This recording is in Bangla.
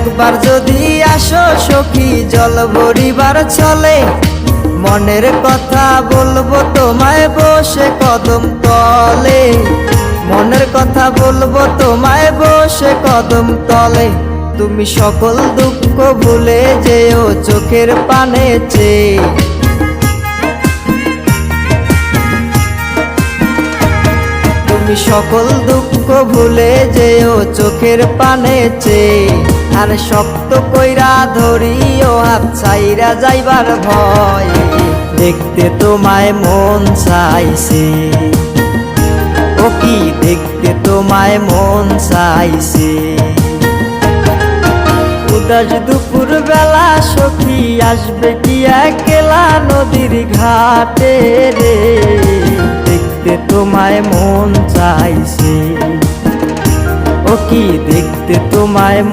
একবার যদি আসো সখী জল ভরিবার চলে, মনের কথা বলবো তোমায় বসে কদম তলে। মনের কথা বলবো তোমায় বসে কদম তলে। তুমি সকল দুঃখ ভুলে যেও চোখের পানে চেয়ে। তুমি সকল দুঃখ ভুলে যেও চোখের পানে চেয়ে। আর শক্ত কইরা ধরিও হাত ছাইরা যাইবার ভয়, দেখতে তোমায় মন চাইছে। ও কি দেখতে তোমায় মন চাইছে। উদাস দুপুর বেলা সখী আসবে কি একলা নদীর ঘাটে রে, দেখতে তোমায় মন চাইছে। ও কি দেখতে তোমায়